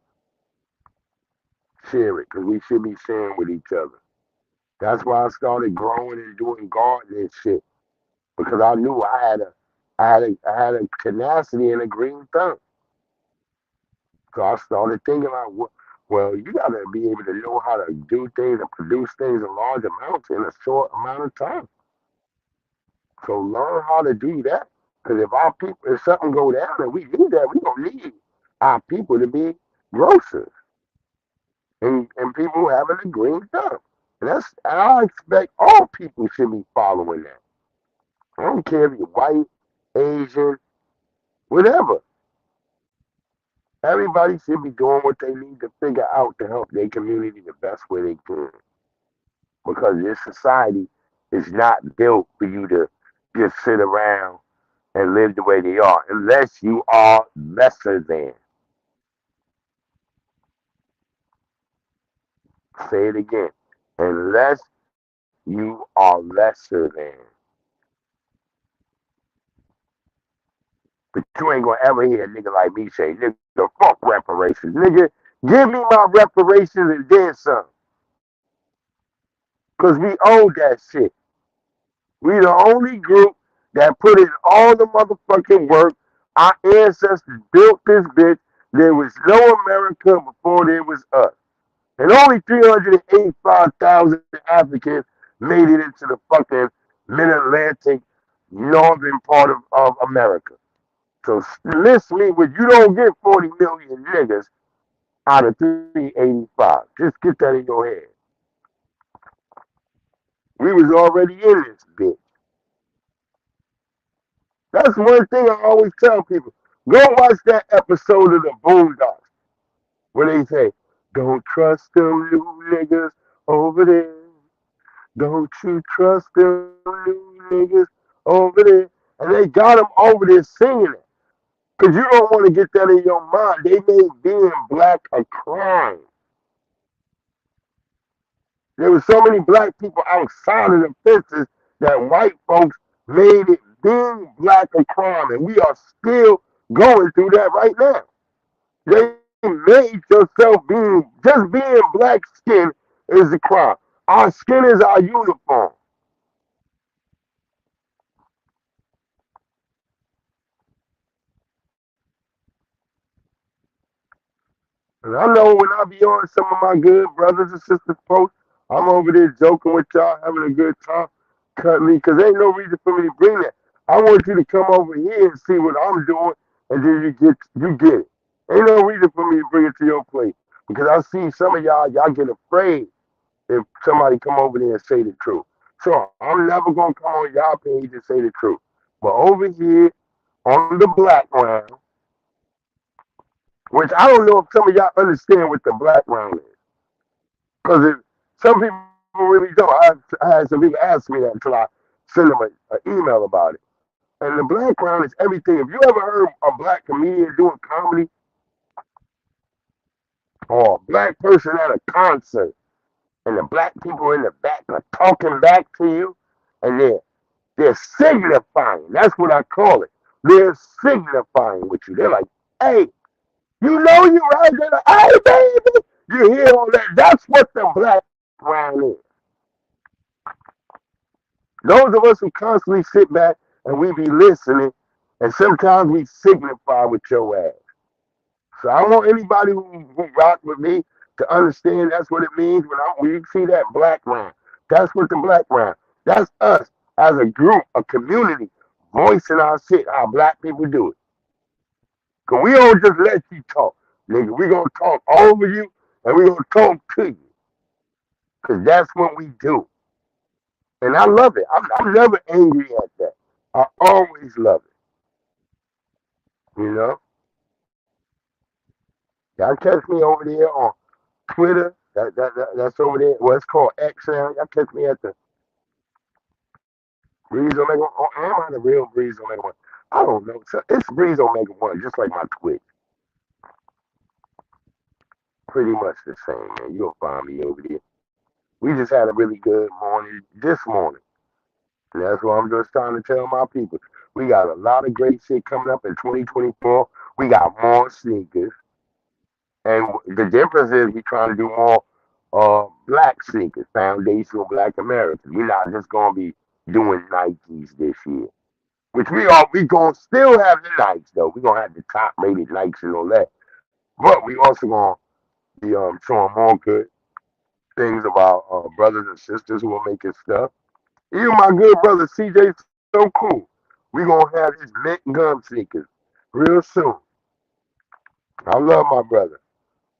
Share it. Because we should be sharing with each other. That's why I started growing and doing gardening shit. Because I knew I had a tenacity and a green thumb. So I started thinking like, well, you gotta be able to know how to do things and produce things in large amounts in a short amount of time. So learn how to do that. Because if something go down and we need that, we gonna need our people to be grocers and people having a green thumb. And I expect all people should be following that. I don't care if you're white, Asian, whatever. Everybody should be doing what they need to figure out to help their community the best way they can. Because this society is not built for you to just sit around and live the way they are, unless you are lesser than. Say it again. Unless you are lesser than. But you ain't gonna ever hear a nigga like me say, nigga, fuck reparations. Nigga, give me my reparations and then some. Because we owe that shit. We the only group that put in all the motherfucking work. Our ancestors built this bitch. There was no America before there was us. And only 385,000 Africans made it into the fucking mid-Atlantic northern part of America. So list me with you don't get 40 million niggas out of 385. Just get that in your head. We was already in this bitch. That's one thing I always tell people. Go watch that episode of the Boondocks where they say, don't trust them new niggas over there. Don't you trust them new niggas over there. And they got them over there singing it. Because you don't want to get that in your mind. They made being black a crime. There were so many black people outside of the fences that white folks made it being black a crime, and we are still going through that right now. They made yourself just being black skin is a crime. Our skin is our uniform. And I know when I be on some of my good brothers and sisters posts, I'm over there joking with y'all, having a good time, cutting me, because ain't no reason for me to bring that. I want you to come over here and see what I'm doing, and then you get it. Ain't no reason for me to bring it to your place because I see some of y'all get afraid if somebody come over there and say the truth. So I'm never gonna come on y'all page and say the truth. But over here on the BlackRound, which I don't know if some of y'all understand what the BlackRound is, because some people really don't. I had some people ask me that until I send them an email about it. And the BlackRound is everything. If you ever heard a black comedian doing comedy or a black person at a concert, and the black people in the back are talking back to you, and they're signifying. That's what I call it. They're signifying with you. They're like, hey, you know you right. They're like, hey, baby. You hear all that. That's what the BlackRound is. Those of us who constantly sit back and we be listening, and sometimes we signify with your ass. So I want anybody who rock with me to understand that's what it means when you see that BlackRound. That's what the BlackRound. That's us as a group, a community, voicing our shit, how black people do it. Cause we don't just let you talk, nigga. We gonna talk over you and we gonna talk to you. Cause that's what we do. And I love it. I'm never angry at that. I always love it. You know? Y'all catch me over there on Twitter. That's over there. Well, it's called X now. Y'all catch me at the Breeze Omega 1. Oh, am I the real Breeze Omega 1? I don't know. So it's Breeze Omega 1, just like my Twitch. Pretty much the same, man. You'll find me over there. We just had a really good morning this morning. And that's what I'm just trying to tell my people. We got a lot of great shit coming up in 2024. We got more sneakers. And the difference is we trying to do more black sneakers, foundational black Americans. We're not just gonna be doing Nikes this year. Which we gonna still have the Nikes though. We gonna have the top rated Nikes and all that. But we also gonna be showing more good things about brothers and sisters who are making stuff. Even my good brother CJ so cool. We gonna have his mint gum sneakers real soon. I love my brother.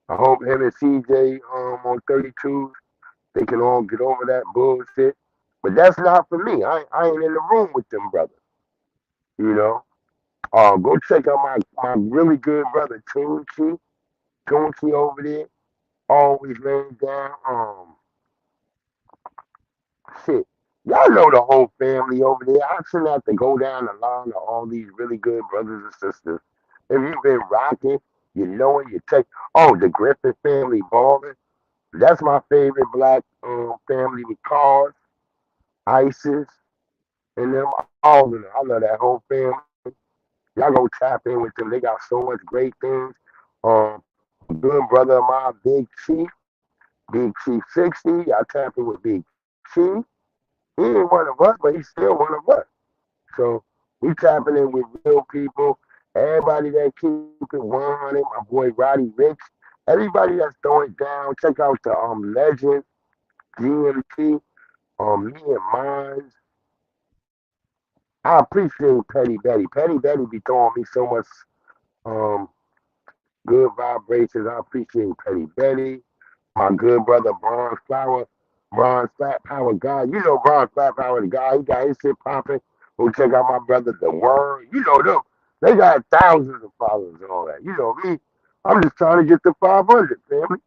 I hope him and CJ on 32s they can all get over that bullshit. But that's not for me. I ain't in the room with them brothers. You know. Go check out my really good brother Tunchi. Tunchi over there. Always laying down. Shit. Y'all know the whole family over there. I shouldn't have to go down the line of all these really good brothers and sisters. If you've been rocking, you know it, you take the Griffin family balling. That's my favorite black family with cars, ISIS, and them all of them. I love that whole family. Y'all go tap in with them. They got so much great things. A good brother of mine, Big Chief 60. Y'all tap in with Big Chief. He ain't one of us, but he's still one of us. So we tapping in with real people. Everybody that keep it 100. My boy Roddy Rich. Everybody that's throwing it down. Check out the legend GMT. Me and Mines. I appreciate Petty Betty. Petty Betty be throwing me so much um good vibrations. I appreciate Petty Betty. My good brother Bronze Flower. Bronze Flat Power guy. You know Bronze Flat Power the guy. He got his shit popping. Go check out my brother The Word. You know them. They got thousands of followers and all that. You know me. I'm just trying to get to 500, family.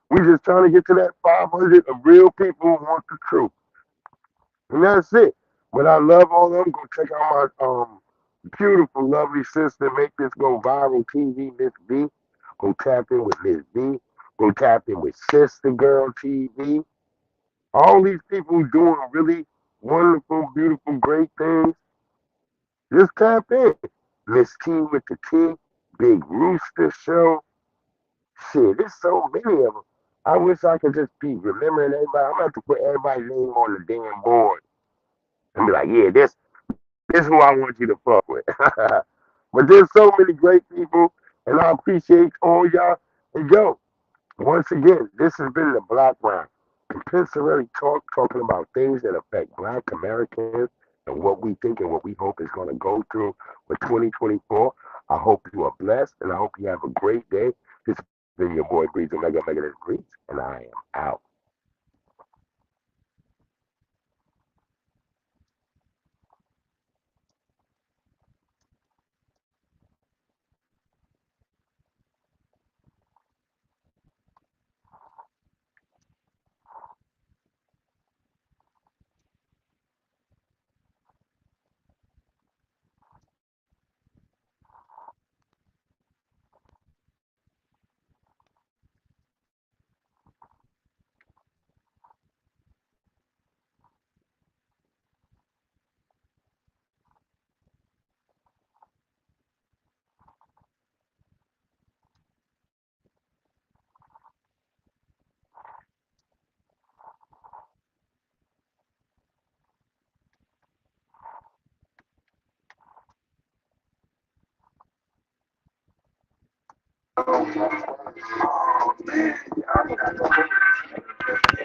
We just trying to get to that 500 of real people who want the truth. And that's it. But I love all of them. Go check out my beautiful, lovely sister. Make this go viral TV, Miss B. Go tap in with Miss B. Go tap in with Sister Girl TV. All these people doing really wonderful, beautiful, great things. Just tap in. Miss T with the T, Big Rooster Show. Shit, there's so many of them. I wish I could just be remembering everybody. I'm gonna have to put everybody's name on the damn board and be like, yeah, this is who I want you to fuck with. But there's so many great people, and I appreciate all y'all. And yo, once again, this has been the BlackRound. Compensatory talk, talking about things that affect Black Americans and what we think and what we hope is going to go through with 2024. I hope you are blessed, and I hope you have a great day. This has been your boy Breeze Omega Mega this Breeze, and I am out.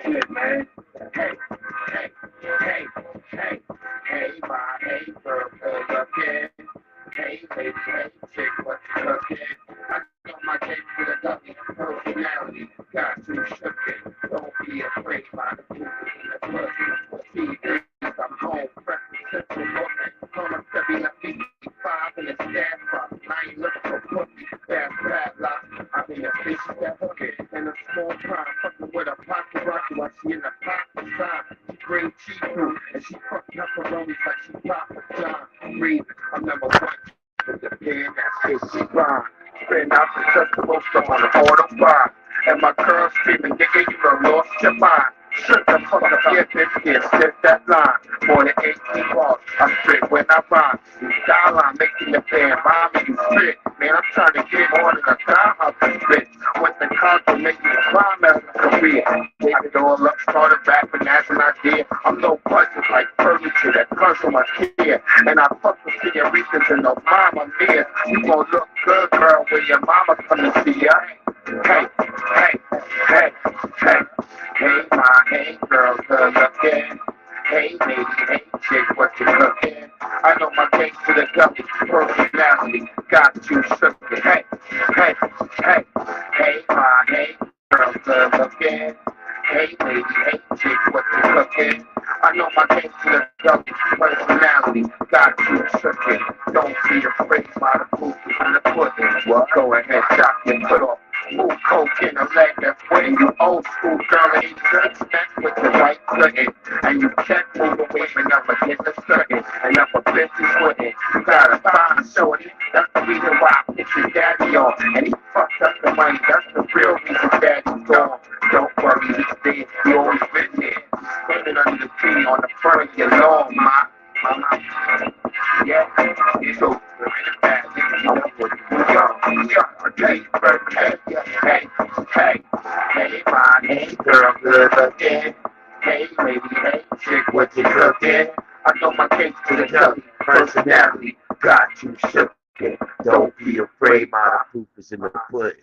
Shit, man. Hey, hey, hey, hey, hey, my hey, girl, good looking. Hey, hey, hey, chick, what you looking? I got my cake with a ducky personality. Got you shookin'. Don't be afraid by the people in the pussy. See, this, I'm home, breakfast, central looking. Gonna be like 55 in the staff box. I ain't looking for pussy. Fast padlock. I mean, a bitch that hooking. In a small time, fucking with a pocket rocket while she in the pocket side. She bring cheap food and she fuck pepperonis like she Papa John. Reason, I'm number one. With the pen that shit she grind. Spin out the festival stuff on the autobahn. And my girl screaming, nigga, you done lost your mind. Shut the fuck up, yeah, bitch, yeah, set that line. More than 18 bars, I spit when I rhyme. You style, I'm making the band, mommy, you spit. Man, I'm trying to get more than a dime out this bitch. With the concert, making me climb as a career. Gave it all up, started rapping as an idea. I'm no budget like furniture that comes from my kid. And I fuck with senoritas and no mama mia. You gon' look good, girl, when your mama come to see ya. Hey, hey, hey, hey, hey, my hey, girl, good looking. Hey, lady, hey, chick, what you looking? I know my case to the gully, personality, got you shook. Hey, hey, hey, hey, my hey, girl, good looking. Hey, lady, hey, chick, what you looking? I know my case to the gully, personality, got you shook. Don't be afraid by the proof in the pudding. Well, go ahead, chop your foot off. Move coke in a leg that's way you old school girl ain't just met with the right footing. And you can't move away when I'm against the certain. And I'm a bitch is winning. You gotta find shorty. That's the reason why I put your daddy on. And he fucked up the money. That's the real reason daddy's gone. Don't worry, he's there. He always been there. Standing under the tree on the front of your lawn, ma. Yeah, so bad. I want you hey, hey, hey, hey, my hey, girl, good looking. Hey, lady, hey, chick, what you cooking? I know my case to the deli, personality, got you shookin'. Don't be afraid, my proof is in the pudding.